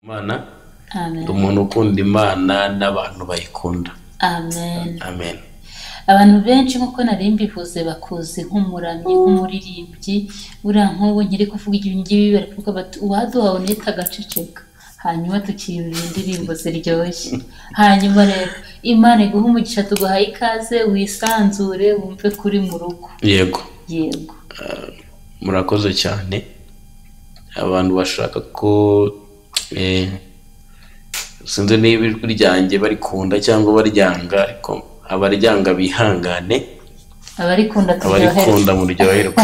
Imana Amen. umuntu ukunda Imana n'abantu bayikunda. Amen. Amen. Abantu benshi nkuko nari mbivuze bakuzi nk'umuramyi nk'umuririmbyi buriya nk'ubu nkiri kuvuga ibi ngibi bari kuvuga bati uwaduha unita agaceceka hanyuma tukirira indirimbo ziryoshye. Hanyuma rero Imana iguha umugisha, tuguhaye ikaze wisanzure wumve kuri mu rugo. Yego. Yego. Murakoze cyane. Abantu bashaka ko sinzi niba ijwi ryanjye barikunda cyangwa baryanga, ariko abaryanga bihangane, abarikunda muryoherwe.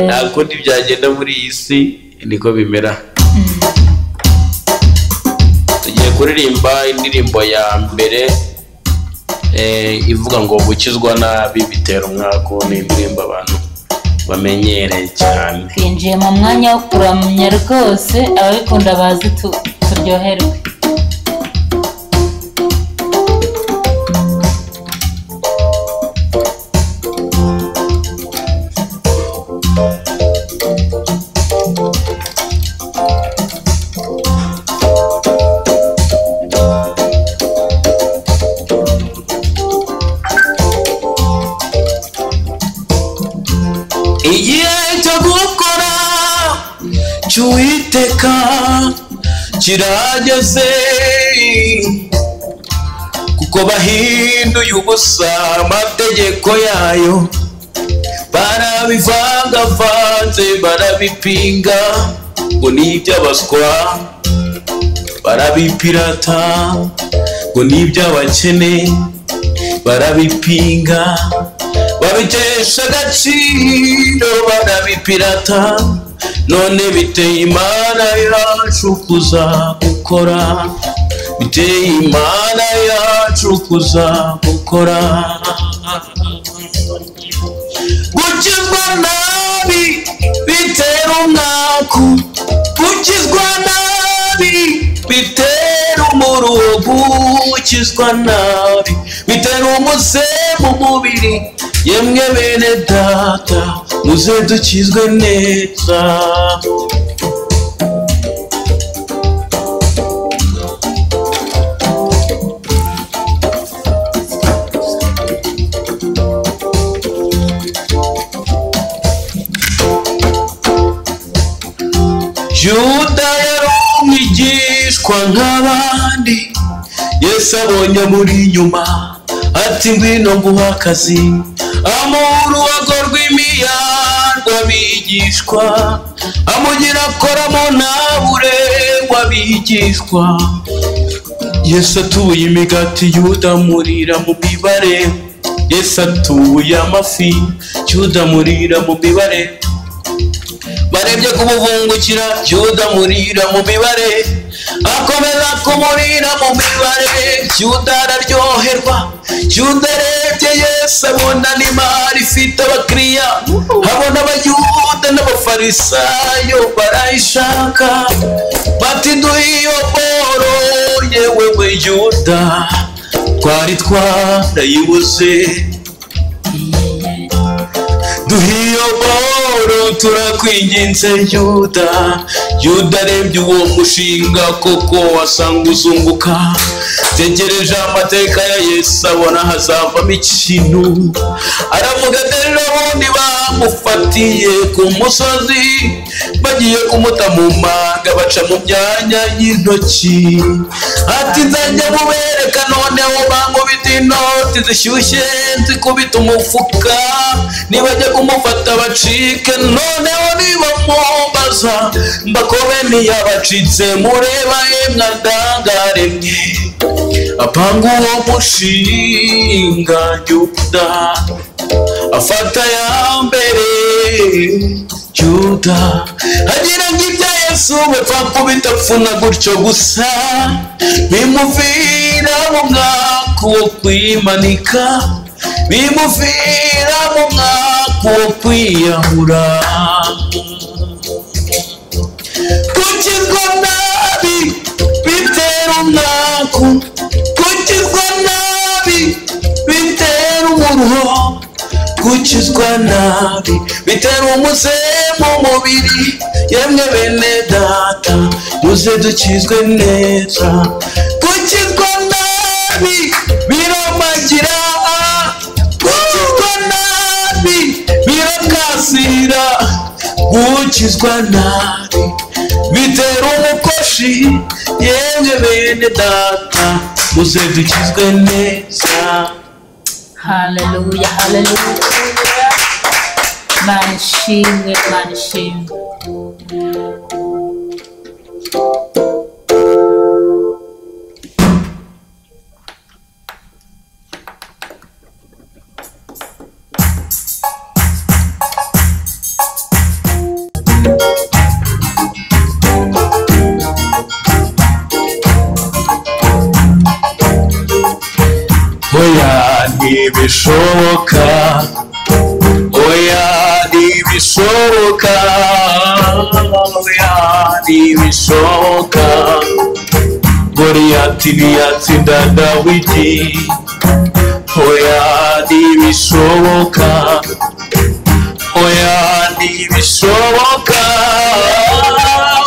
Nta kundi byagenda muri iyi si, niko bimera. Tugiye kuririmba indirimbo ya mbere ivuga ngo gukizwa nabi bitera umwaka. Ni indirimbo abantu bamenyereye cyane. Twinjiye mu mwanya wo kuramya rwose, ababikunda bazi turyoherwe. Igihe cyo gukora cy'Uwiteka kirageze, kuko bahinduye ubusa amategeko yayo, barabivangavanze barabipinga ngo ni iby'abaswa, barabipirata ngo ni iby'abakene, barabipinga babitesha agaciro, barabipirata. None biteye Imana yacu kuza gukora, biteye Imana yacu kuza gukora. Gukizwa nabi bitera umwaku, gukizwa nabi bitera umuruho, gukizwa nabi bitera umuze mu mubiri. Yemwe bene data muze dukizwe neza. Yuda yari umwigishwa nk'abandi, Yesu abonye muri inyuma ati ngwino nguha akazi, amuha uruhago rw'imiyarwa abigishwa, amugira akoramo ntabure rw'abigishwa. Yesu atuye imigati, Yuda amurira mu mibare. Yesu atuye amafi, Yuda amurira mu mibare. Barebye kumuvungukira, Yuda amurira mu mibare. Akomeza kumurira mu mibare, Yuda araryoherwa. Yuda arebye Yesu abona n'imari ifite abakiriya, abona abayuda n'abafarisayo barayishaka, bati duhe iyo boro yewe we Yuda, twari twarayibuze. Duhe iyo boro turakwinginze Yuda. Yuda arebye uwo mushinga koko wasanga uzunguka, tegereje amateka ya Yesu abona hazavamo ikintu. Aravuga ati ubundi bamufatiye ku musozi, bagiye kumuta mu manga baca mu myanya y'intoki, ati nzajya mubereka noneho bankubita inoti zishyushye nzikubita umufuka, nibajya kumufata bacike, noneho nibamumbaza mbakobe ntiyabacitse. Mureba yemwe ndangare mwe, apanga uwo mushinga. Yuda afata ya mbere, Yuda agira ngo ibya Yesu bapfa kubitapfuna gutyo gusa, bimuvira mu mwaka wo kwimanika, bimuvira mu mwaka wo kwiyahura. Gukizwa nabi bitera umwaku, gukizwa nabi bitera umuruho, gukizwa nabi bitera umuze mu mubiri. Yemwe bene data muze dukizwe neza. Gukizwa nabi biramagira, gukizwa nabi birakasira, gukizwa nabi bitera umukoshi. Yemwe bene data muze dukizwe neza. Haleluya, haleluya. Mana ishimwe, Mana ishimwe. Oya ntibishoboka, oya ntibishoboka, oya ntibishoboka. Goliyati ntiyatsinda Dawidi. Oya ntibishoboka, oya ntibishoboka,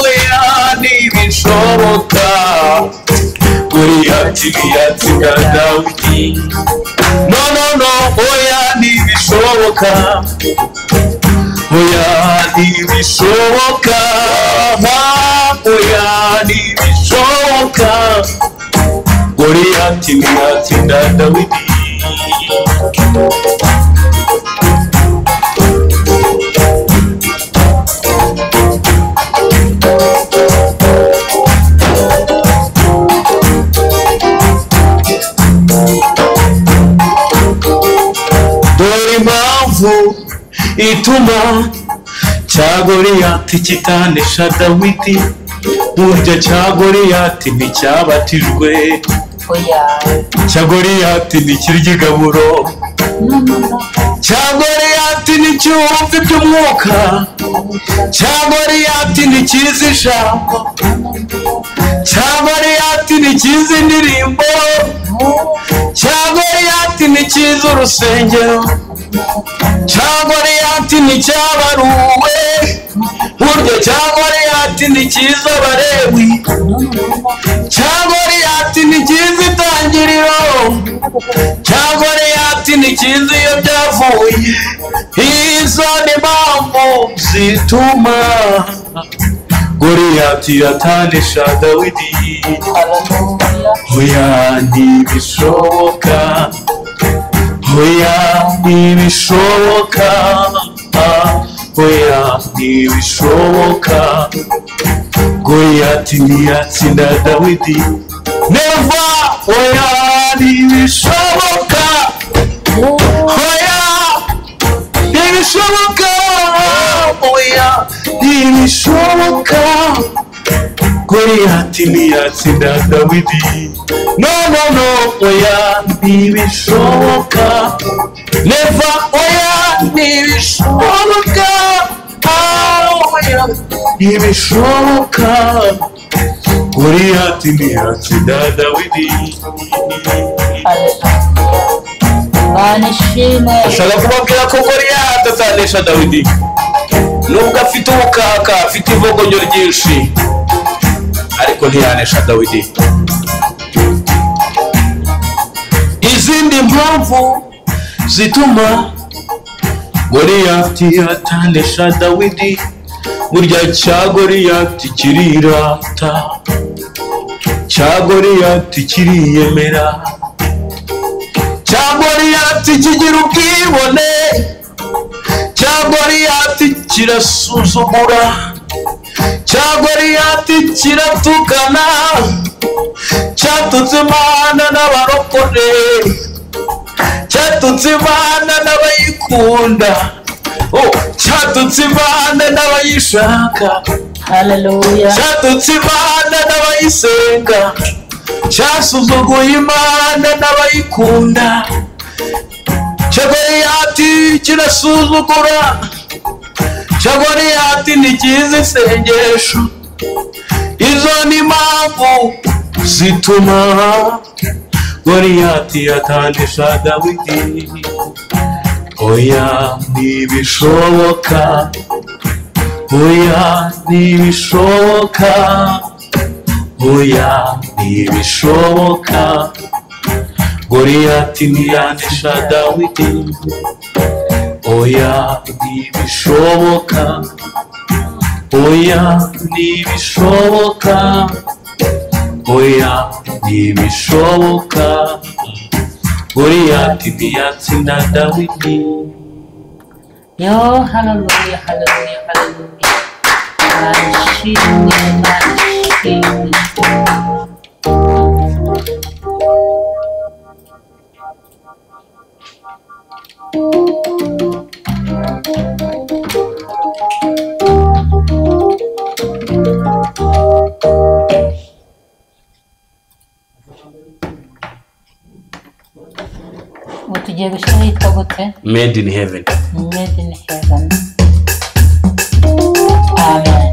oya ntibishoboka. Goliyati ntiyatsinda Dawidi. No, oya ntibishoboka, oya ntibishoboka, oya ntibishoboka. Goliyati ntiyatsinda Dawidi. Dore impamvu ituma cya Goliyati kitanesha Dawidi. Burya cya Goliyati nticyabatijwe, cya Goliyati ntikirya igaburo, cya Goliyati nticyumva iby'umwuka, cya Goliyati ntikizi ijambo, cya Goliyati ntikizi indirimbo, cya Goliyati ntikizi urusengero, cya Goliyati nticyabaruwe. Burya cya Goliyati ntikizi Abalewi, cya Goliyati ntikizi itangiriro, cya Goliyati ntikizi iyo byavuye. Izo ni impamvu zituma Goliyati atanesha Dawidi. Oya ntibishoboka, oya ntibishoboka, oya ntibishoboka. Goliyati ntiyatsinda Dawidi. Never, oya ntibishoboka, oya ntibishoboka, oya ntibishoboka. Goliyati ntiyatsinda Dawidi. No, oya ntibishoboka. Never, oya ntibishoboka, oya ntibishoboka. Goliyati ntiyatsinda Dawidi. Mana ishimwe. Ashaka kubabwira ko Goliyati atanesha Dawidi. Nubwo afite ubukaka, afite ivogonyo ryinshi, ariko ntiyanesha Dawidi. Izindi mpamvu zituma Goliyati atanesha Dawidi. Burya cya Goliyati kirirata, cya Goliyati kiriyemera, cya Goliyati kigira ubwibone, cya Goliyati kirasuzugura, cya Goliyati kiratukana, cyatutse Imana n'abarokore, cyatutse Imana n'abayikunda, cyatutse Imana n'abayishaka, Haleluya. cyatutse Imana n'abayisenga, cyasuzuguye Imana n'abayikunda. Cya Goliyati kirasuzugura, cya Goliyati ntikizi isengesho. Izo ni impamvu zituma Goliyati atanesha Dawidi. Oya ntibishoboka, oya ntibishoboka, oya ntibishoboka Goliyati ntiyanesha Dawidi oya ntibishoboka oya ntibishoboka oya ntibishoboka Goliyati ntiyatsinda Dawidi Yo, hallelujah, hallelujah, hallelujah. Manishimwe, manishimwe. Tugiye gushyiraho yitwa gute? Made in heaven. Made in heaven. Amen.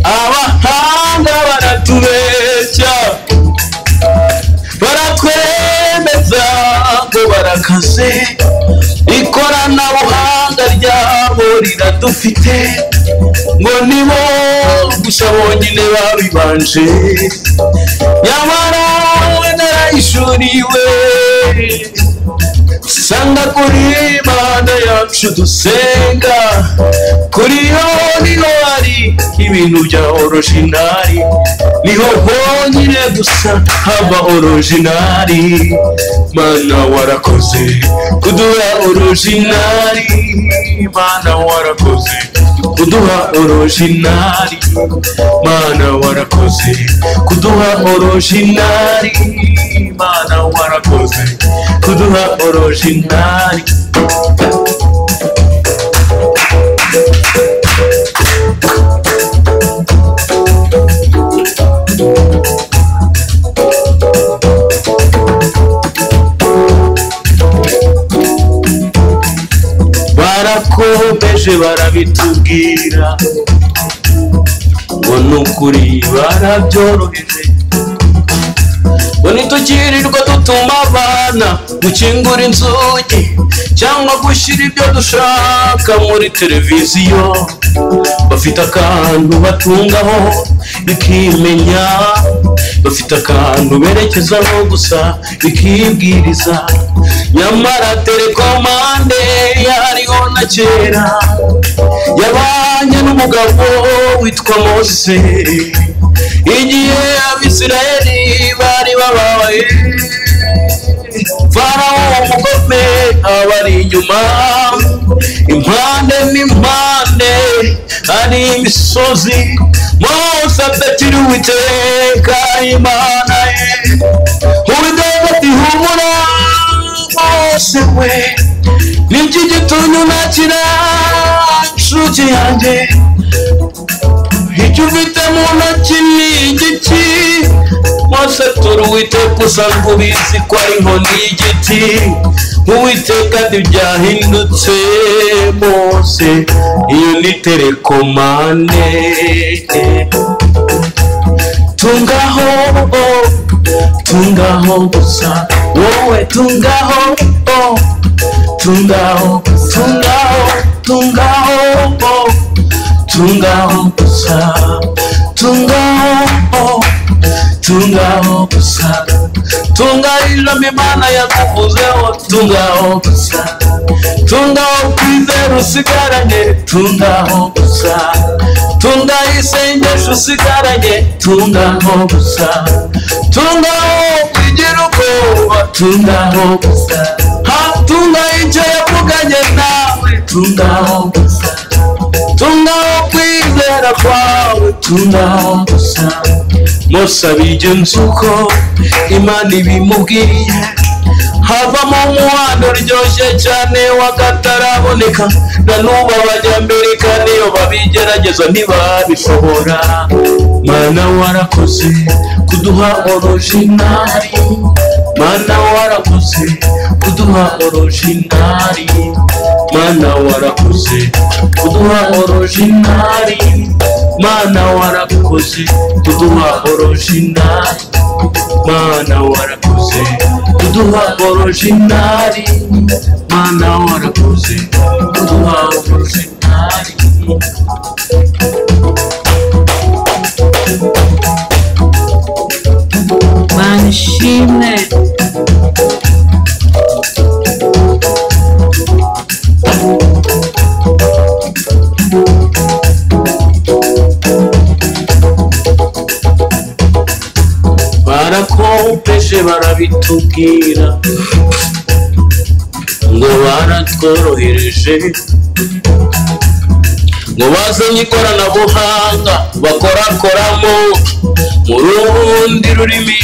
Abahanga baratubeshya baratwemeza ngo barakaze ikoranabuhanga ryabo riradufite ngo nibo gusa bonyine babibanje nyamara narayishuriwe sanga kuri Imana yacu dusenga kuri yo niho hari ibintu bya originali niho honyine gusa haba originali Mana warakoze kuduha originali Mana warakoze kuduha originali Mana warakoze kuduha originali Mana warakoze kuduha originali barakomeje barabitubwira ngo nukuri barabyoroheje ngo ntitukirirwa dutuma abana gukingura inzugi cyangwa gushyira ibyo dushaka muri televiziyo bafite akantu batungaho bikimenya bafite akantu berekezaho gusa bikibwiriza nyamara telekomande yariho na kera yabanye n'umugabo witwa Mose igihe Abisirayeli bari babaye Farawo umugome abari inyuma impande n'impande hari imisozi Mose atakiri Uwiteka Imana ye Uwiteka ati humura Mose we niki gitumye unakira nshuti yanjye icyo ufite mu ntoki ni igiti Mose tura Uwiteka usanga ubizi ko ari inkoni y'igiti Uwiteka ntibyahindutse Mose iyo ni telekomande tungaho gusa wowe tungaho gusa tungaho gusa ijambo Imana yakuvuzeho tungaho gusa tungaho kwizera usigaranye tungaho gusa tungaho isengesho usigaranye tungaho gusa tungaho kwigira ubwoba tungaho gusa tungaho icyo yavuganye nawe tungaho gusa tungaho kwizera kwera kwawe tunagusa Mose abigenza uko Imana ibimubwiye havamo umuhanda uryoshye cyane wakataraboneka na n'ubu abanyamerika niyo babigerageza ntibabishobora Mana warakoze kuduha originali Mana warakoze kuduha originali Mana warakoze kuduha originali Mana warakoze kuduha originali Mana warakoze kuduha originali Mana warakoze kuduha originali Manishime barakompeje barabitubwira ngo baratworohereje ngo bazanye ikoranabuhanga bakorakoramo mu rundi rurimi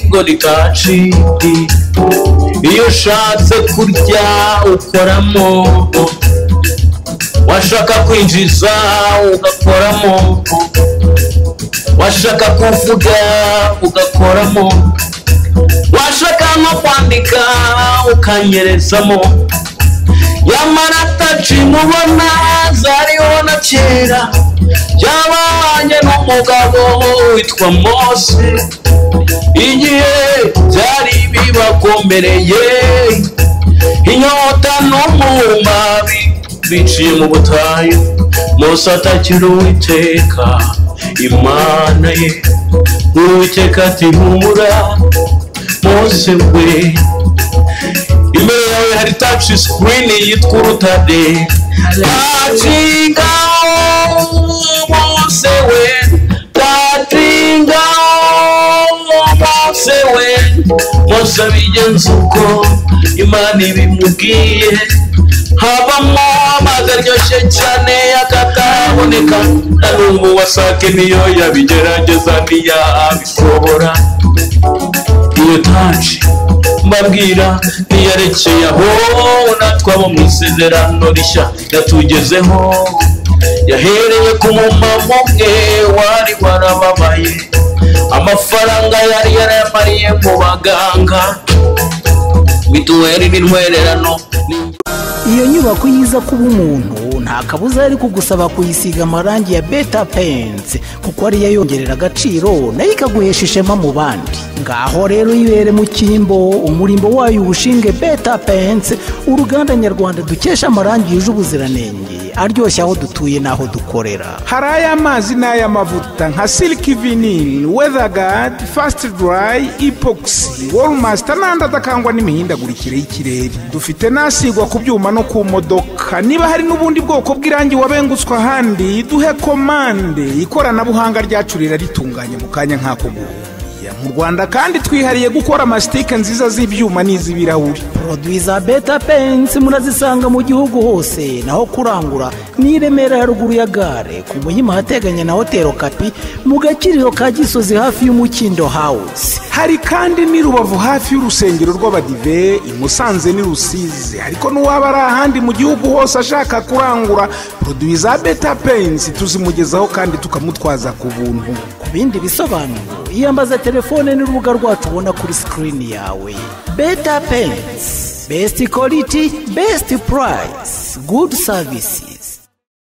ngo ritaciti iyo ushatse kurya ukoramo washaka kwinjiza ugakoramo washaka kuvuga ugakoramo washaka no kwandika ukanyerezamo yamara taci mubona zariho na kera yabanye n'umugabo witwa Mose igihe byari bibakomereye inyota n'umuma biciye mu butayu Mose atakira Uwiteka Imana ye Uwiteka ati humura Mose we imbere yawe hari touch screen yitwa urutare tacinga Mose we tacinga Mose we Mose abigenza uko Imana ibimubwiye habamo amazi aryoshye cyane akataboneka na n'ubu wasake niyo yabigerageza ntiyabishobora iyo taci mbabwira niyarekeye aho natwe abo mu isezerano rishya yatugezeho yahereye ku mumama umwe wari warababaye amafaranga yari yarayamariye mu baganga mituweli n'intwererano iyo nyubako yiza kuba umuntu nta kabuza yari kugusaba kuyisiga amarangi ya Beta Paints kuko ariyo yongerera agaciro nayo ikaguhesha ishema mu bandi ngaho rero yibere mu cyimbo umurimbo wayo ubushinge Beta Paints uruganda nyarwanda dukesha amarangi yuje ubuziranenge aryoshye aho dutuye naho dukorera hari ay'amazi n'ay'amavuta nka Silk Vinyl, Weatherguard, Fast Dry, Epoxy, Wallmaster n'andi adakangwa n'imihindagurikire y'ikirere dufite nasigwa ku byuma no ku modoka niba hari n'ubundi bwoko bw'irangi wabengutswa ahandi duhe komande ikoranabuhanga ryacu ritunganye mu kanya nk'ako mu Rwanda kandi twihariye gukora amastike nziza z'ibyuma n'iz'ibirahuri produits za Beta Paints murazisanga mu gihugu hose naho kurangura ni Remera ya ruguru ya gare ku Muhima hateganye na Hotel Kapi mu Gakiriro ka Gisozi hafi y'Umukindo House hari kandi ni Rubavu hafi y'urusengero rw'Abadive i Musanze ni Rusizi ariko n'uwaba ari ahandi mu gihugu hose ashaka kurangura produits za Beta Paints tuzimugezaho kandi tukamutwaza ku buntu ku bindi bisobanuro iyambaza telefone n'urubuga rwacu ubona kuri screen yawe Beta Paints best quality best price good service